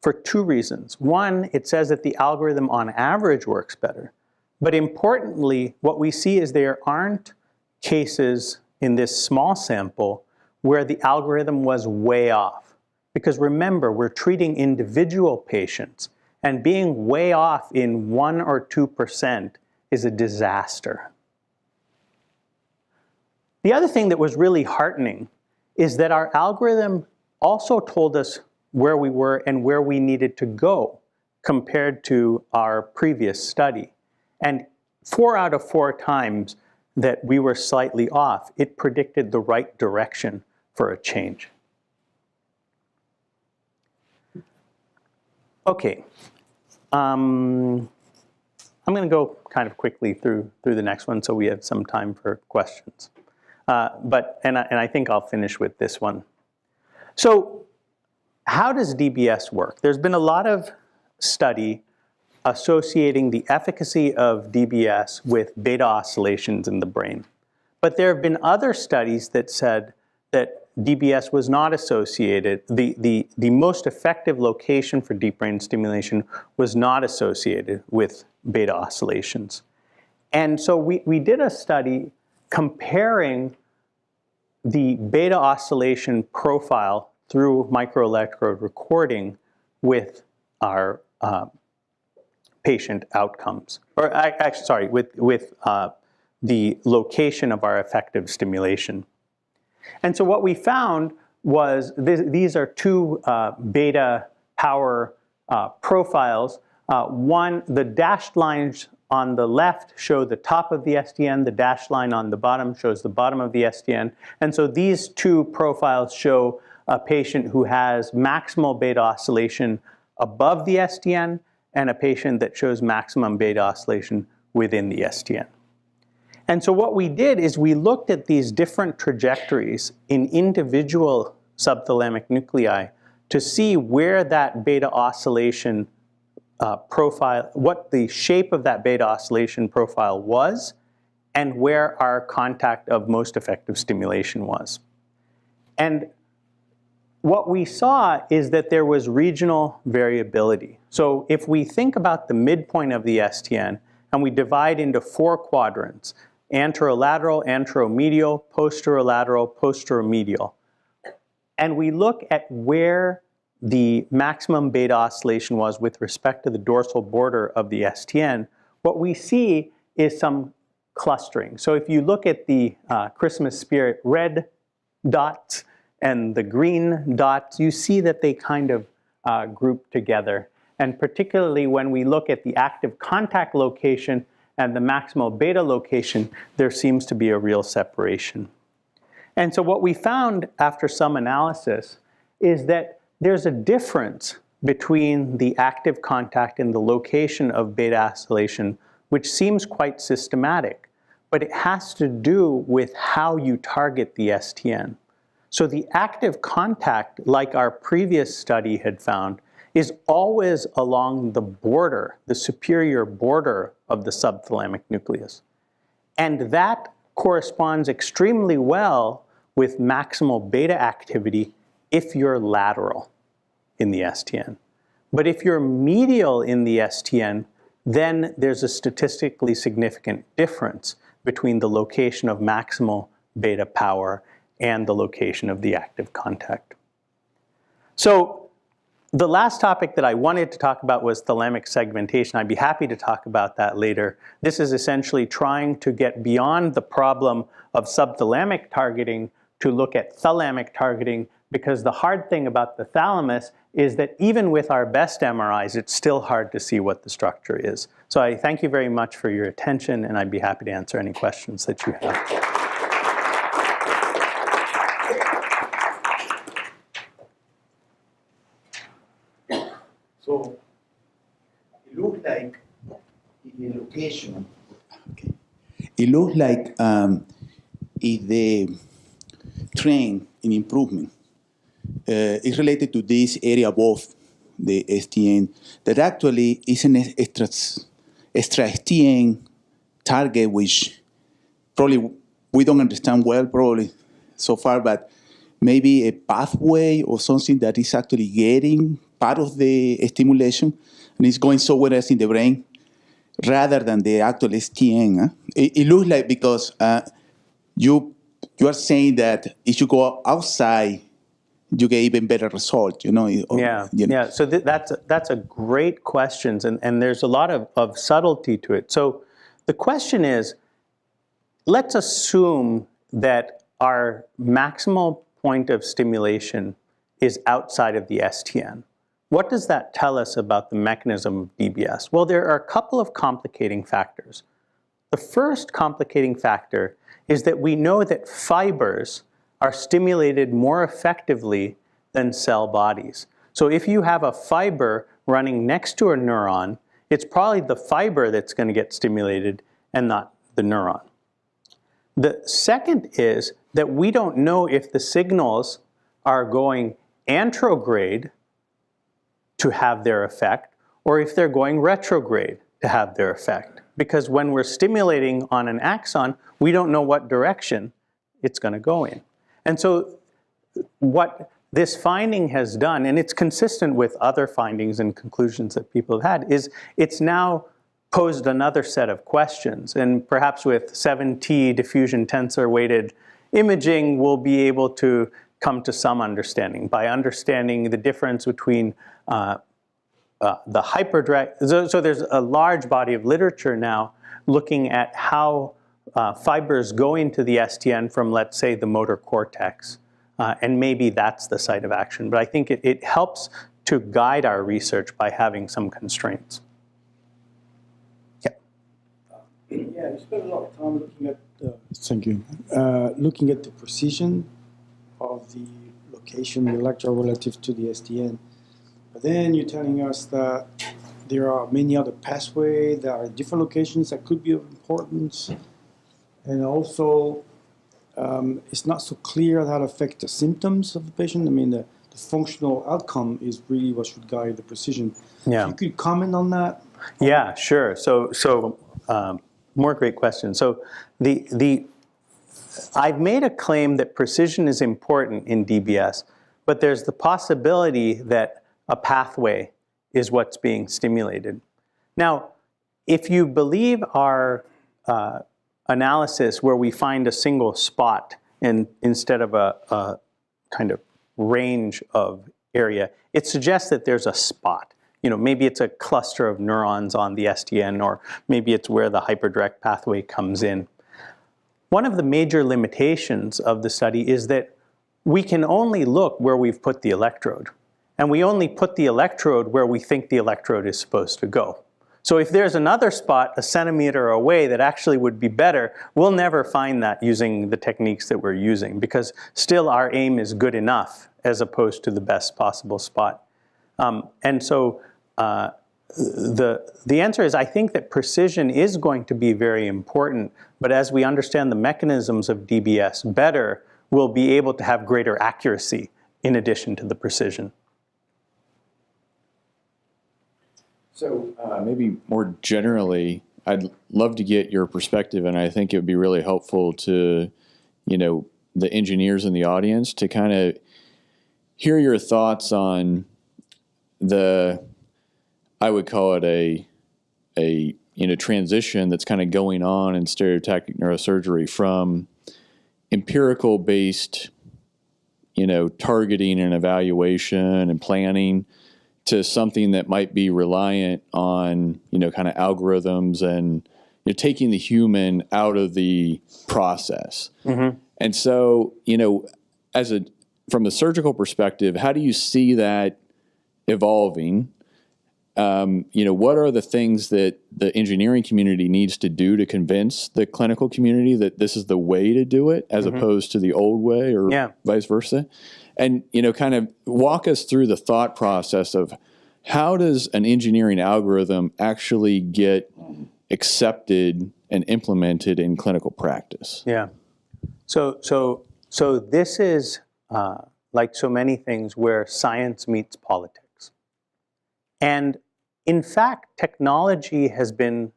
for two reasons. One, it says that the algorithm on average works better. But importantly, what we see is there aren't cases in this small sample where the algorithm was way off. Because remember, we're treating individual patients, and being way off in 1 or 2% is a disaster. The other thing that was really heartening is that our algorithm also told us where we were and where we needed to go compared to our previous study. And 4 out of 4 times that we were slightly off, it predicted the right direction for a change. Okay, I'm going to go kind of quickly through the next one so we have some time for questions. And I think I'll finish with this one. So how does DBS work? There's been a lot of study associating the efficacy of DBS with beta oscillations in the brain. But there have been other studies that said that DBS was not associated, the most effective location for deep brain stimulation was not associated with beta oscillations. And so we did a study comparing the beta oscillation profile through microelectrode recording with our patient outcomes, or actually, sorry, with the location of our effective stimulation. And so what we found was these are two beta power profiles. One, the dashed lines on the left show the top of the STN, the dashed line on the bottom shows the bottom of the STN. And so these two profiles show a patient who has maximal beta oscillation above the STN and a patient that shows maximum beta oscillation within the STN. And so what we did is we looked at these different trajectories in individual subthalamic nuclei to see where that beta oscillation profile, what the shape of that beta oscillation profile was, and where our contact of most effective stimulation was. And what we saw is that there was regional variability. So if we think about the midpoint of the STN and we divide into 4 quadrants, anterolateral, anteromedial, posterolateral, posteromedial, and we look at where the maximum beta oscillation was with respect to the dorsal border of the STN, what we see is some clustering. So if you look at the Christmas spirit red dots and the green dots, you see that they kind of group together. And particularly when we look at the active contact location and the maximal beta location, there seems to be a real separation. And so what we found after some analysis is that there's a difference between the active contact and the location of beta oscillation, which seems quite systematic, but it has to do with how you target the STN. So the active contact, like our previous study had found, is always along the border, the superior border of the subthalamic nucleus. And that corresponds extremely well with maximal beta activity if you're lateral in the STN. But if you're medial in the STN, then there's a statistically significant difference between the location of maximal beta power and the location of the active contact. So the last topic that I wanted to talk about was thalamic segmentation. I'd be happy to talk about that later. This is essentially trying to get beyond the problem of subthalamic targeting to look at thalamic targeting, because the hard thing about the thalamus is that even with our best MRIs, it's still hard to see what the structure is. So I thank you very much for your attention, and I'd be happy to answer any questions that you have. So it looks like the location. Okay. It looks like if the trend in improvement is related to this area above the STN, that actually is an extra STN target, which probably we don't understand well probably so far, but maybe a pathway or something that is actually getting part of the stimulation and it's going somewhere else in the brain rather than the actual STN. Huh? It looks like because you are saying that if you go outside, you get even better result, you know? Yeah. So that's a great question, and there's a lot of subtlety to it. So the question is, let's assume that our maximal point of stimulation is outside of the STN. What does that tell us about the mechanism of DBS? Well, there are a couple of complicating factors. The first complicating factor is that we know that fibers are stimulated more effectively than cell bodies. So if you have a fiber running next to a neuron, it's probably the fiber that's going to get stimulated and not the neuron. The second is that we don't know if the signals are going anterograde to have their effect, or if they're going retrograde to have their effect. Because when we're stimulating on an axon, we don't know what direction it's going to go in. And so what this finding has done, and it's consistent with other findings and conclusions that people have had, is it's now posed another set of questions. And perhaps with 7T diffusion tensor weighted imaging, we'll be able to come to some understanding by understanding the difference between the hyperdirect. So there's a large body of literature now looking at how fibers go into the STN from, let's say, the motor cortex. And maybe that's the site of action. But I think it helps to guide our research by having some constraints. Yeah, you spend a lot of time looking at thank you. Looking at the precision of the location, the electrode relative to the STN. But then you're telling us that there are many other pathways that are different locations that could be of importance. And also, it's not so clear how to affect the symptoms of the patient. I mean, the functional outcome is really what should guide the precision. Yeah. So you could comment on that? Yeah, sure. So more great questions. So I've made a claim that precision is important in DBS, but there's the possibility that a pathway is what's being stimulated. Now, if you believe our analysis where we find a single spot instead of a kind of range of area, it suggests that there's a spot. You know, maybe it's a cluster of neurons on the STN, or maybe it's where the hyperdirect pathway comes in. One of the major limitations of the study is that we can only look where we've put the electrode. And we only put the electrode where we think the electrode is supposed to go. So if there's another spot a centimeter away that actually would be better, we'll never find that using the techniques that we're using, because still our aim is good enough as opposed to the best possible spot. And so the answer is, I think that precision is going to be very important, but as we understand the mechanisms of DBS better, we'll be able to have greater accuracy in addition to the precision. So maybe more generally, I'd love to get your perspective, and I think it would be really helpful to, the engineers in the audience to kind of hear your thoughts on I would call it a transition that's kind of going on in stereotactic neurosurgery from empirical based, targeting and evaluation and planning to something that might be reliant on, kind of algorithms and taking the human out of the process. Mm-hmm. And so, from the surgical perspective, how do you see that evolving? What are the things that the engineering community needs to do to convince the clinical community that this is the way to do it as opposed to the old way or vice versa? And, kind of walk us through the thought process of how does an engineering algorithm actually get accepted and implemented in clinical practice? Yeah. So this is like so many things where science meets politics. And in fact, technology has been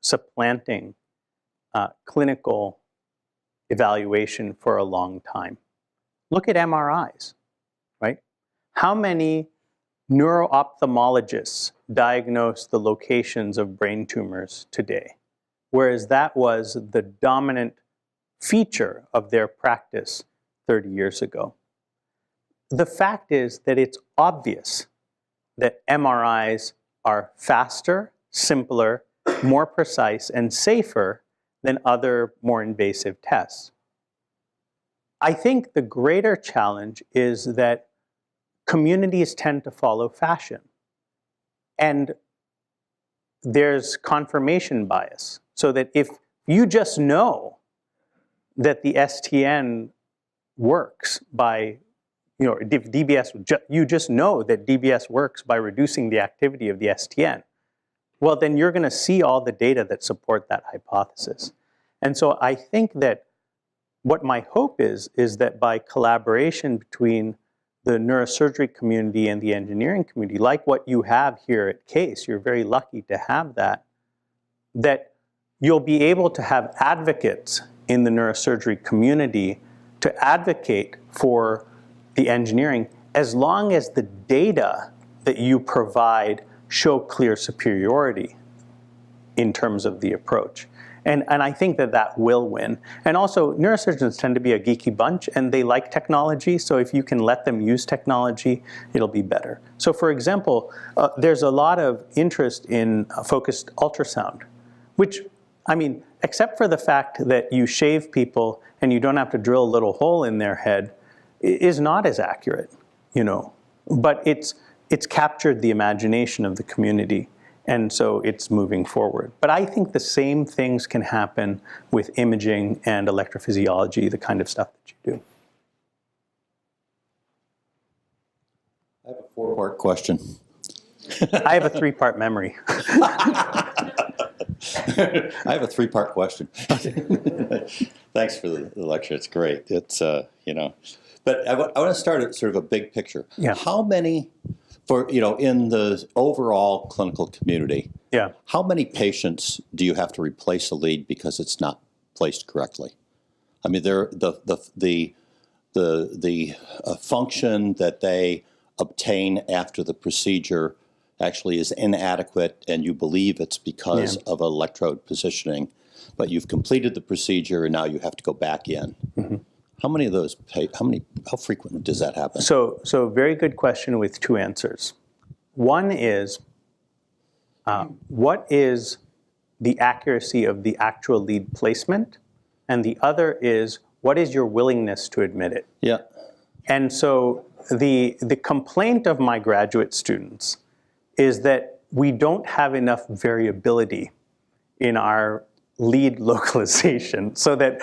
supplanting clinical evaluation for a long time. Look at MRIs, right? How many neuro-ophthalmologists diagnose the locations of brain tumors today? Whereas that was the dominant feature of their practice 30 years ago. The fact is that it's obvious that MRIs are faster, simpler, more precise, and safer than other more invasive tests. I think the greater challenge is that communities tend to follow fashion. And there's confirmation bias, so that if you just know that the STN works by, if DBS, you just know that DBS works by reducing the activity of the STN, well, then you're going to see all the data that support that hypothesis. And so I think that what my hope is that by collaboration between the neurosurgery community and the engineering community, like what you have here at CASE, you're very lucky to have that you'll be able to have advocates in the neurosurgery community to advocate for the engineering as long as the data that you provide show clear superiority in terms of the approach. And I think that will win. And also, neurosurgeons tend to be a geeky bunch, and they like technology, so if you can let them use technology, it'll be better. So for example, there's a lot of interest in focused ultrasound, which, except for the fact that you shave people and you don't have to drill a little hole in their head, is not as accurate, But it's captured the imagination of the community. And so it's moving forward. But I think the same things can happen with imaging and electrophysiology, the kind of stuff that you do. I have a four-part question. I have a three-part memory. I have a three-part question. Thanks for the lecture. It's great. It's, But I want to start at sort of a big picture. Yeah. How many... in the overall clinical community, how many patients do you have to replace a lead because it's not placed correctly? The function that they obtain after the procedure actually is inadequate, and you believe it's because of electrode positioning, but you've completed the procedure and now you have to go back in. Mm-hmm. How many of those, how frequently does that happen? So very good question with two answers. One is, what is the accuracy of the actual lead placement? And the other is, what is your willingness to admit it? Yeah. And so the complaint of my graduate students is that we don't have enough variability in our lead localization, so that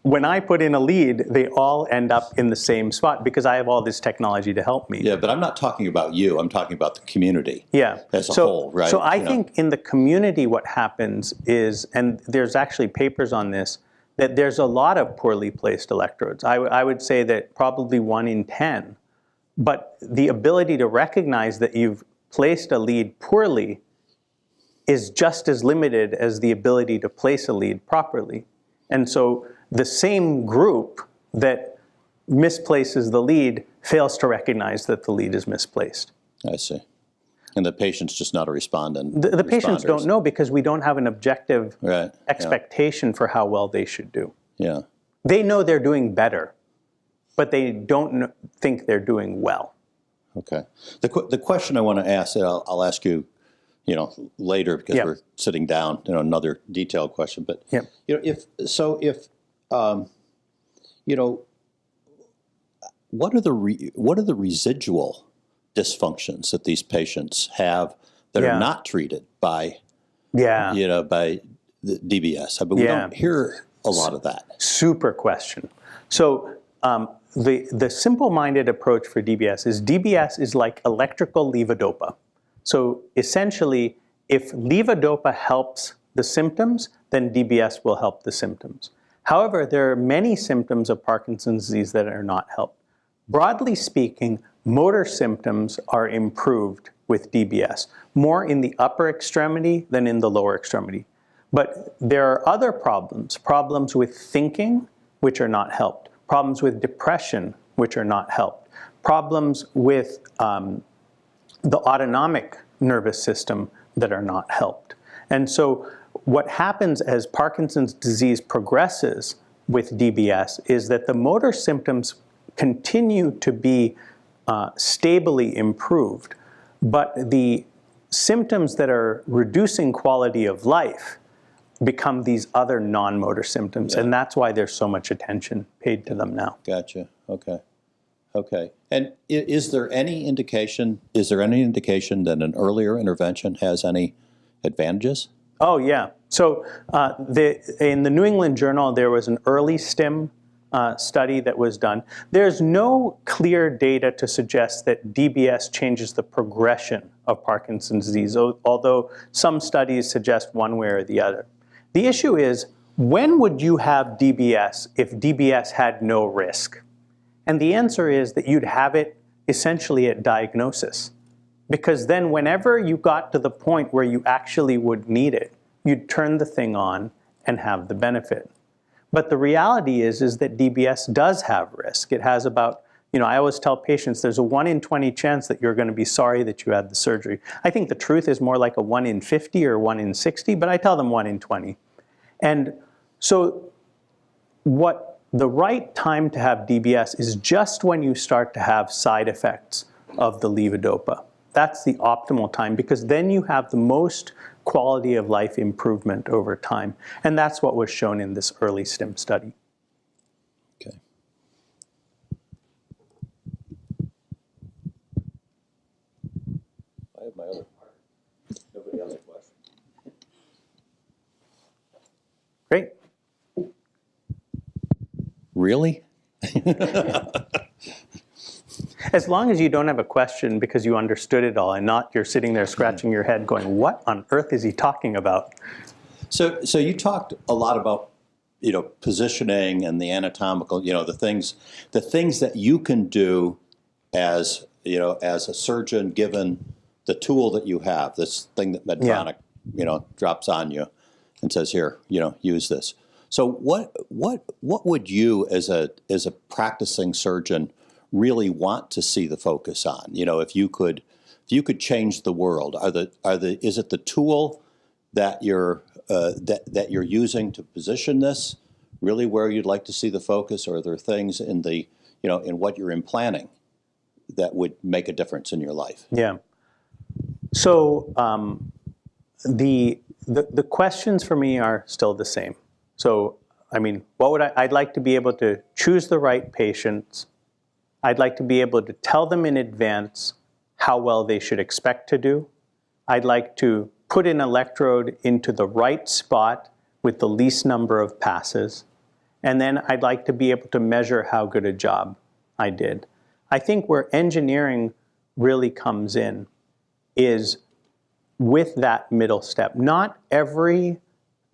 when I put in a lead, they all end up in the same spot because I have all this technology to help me. Yeah, but I'm not talking about you. I'm talking about the community as a whole, right? So I think in the community what happens is, and there's actually papers on this, that there's a lot of poorly placed electrodes. I would say that probably 1 in 10. But the ability to recognize that you've placed a lead poorly is just as limited as the ability to place a lead properly. And so the same group that misplaces the lead fails to recognize that the lead is misplaced. I see. And the patient's just not a respondent. The patients don't know because we don't have an objective Right. expectation for how well they should do. Yeah. They know they're doing better, but they don't think they're doing well. Okay. The question I want to ask, and I'll ask you, later because Yeah. we're sitting down, another detailed question. But Yeah. if what are the residual dysfunctions that these patients have that Yeah. are not treated by Yeah. by the DBS? But we Yeah. don't hear a lot of that. Super question. So the simple-minded approach for DBS is like electrical levodopa. So essentially, if levodopa helps the symptoms, then DBS will help the symptoms. However, there are many symptoms of Parkinson's disease that are not helped. Broadly speaking, motor symptoms are improved with DBS, more in the upper extremity than in the lower extremity. But there are other problems with thinking, which are not helped, problems with depression, which are not helped, problems with the autonomic nervous system that are not helped. And so what happens as Parkinson's disease progresses with DBS is that the motor symptoms continue to be stably improved, but the symptoms that are reducing quality of life become these other non-motor symptoms, and that's why there's so much attention paid to them now. Gotcha. Okay. Okay. And is there any indication that an earlier intervention has any advantages? Oh, yeah. So in the New England Journal, there was an early STIM study that was done. There's no clear data to suggest that DBS changes the progression of Parkinson's disease, although some studies suggest one way or the other. The issue is, when would you have DBS if DBS had no risk? And the answer is that you'd have it essentially at diagnosis. Because then whenever you got to the point where you actually would need it, you'd turn the thing on and have the benefit. But the reality is that DBS does have risk. It has about, I always tell patients there's a 1 in 20 chance that you're going to be sorry that you had the surgery. I think the truth is more like a 1 in 50 or 1 in 60, but I tell them 1 in 20. And so what the right time to have DBS is just when you start to have side effects of the levodopa. That's the optimal time, because then you have the most quality of life improvement over time. And that's what was shown in this early STIM study. Okay. I have my other part. Nobody has a question. Great. Really? As long as you don't have a question because you understood it all and not you're sitting there scratching your head going, what on earth is he talking about? So you talked a lot about, positioning and the anatomical, the things that you can do as a surgeon, given the tool that you have, this thing that Medtronic, drops on you and says, here, use this. So what would you as a practicing surgeon really want to see the focus on? If you could change the world, is it the tool that you're using to position this really where you'd like to see the focus, or are there things in in what you're implanting that would make a difference in your life? Yeah. So the questions for me are still the same. So, I'd like to be able to choose the right patients. I'd like to be able to tell them in advance how well they should expect to do. I'd like to put an electrode into the right spot with the least number of passes. And then I'd like to be able to measure how good a job I did. I think where engineering really comes in is with that middle step. Not every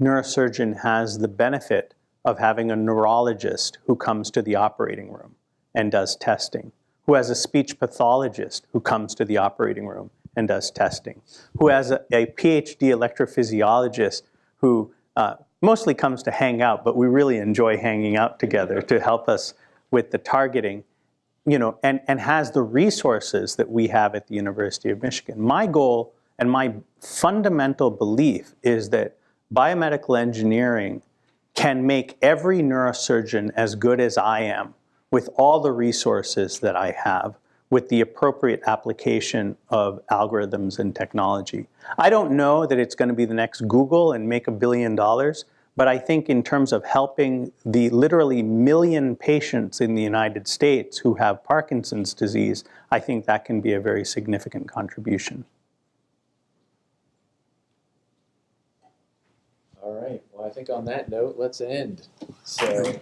neurosurgeon has the benefit of having a neurologist who comes to the operating room and does testing, who has a speech pathologist who comes to the operating room and does testing, who has a PhD electrophysiologist who mostly comes to hang out, but we really enjoy hanging out together to help us with the targeting, and has the resources that we have at the University of Michigan. My goal and my fundamental belief is that biomedical engineering can make every neurosurgeon as good as I am with all the resources that I have, with the appropriate application of algorithms and technology. I don't know that it's going to be the next Google and make $1 billion, but I think in terms of helping the literally million patients in the United States who have Parkinson's disease, I think that can be a very significant contribution. All right. Well, I think on that note, let's end. So.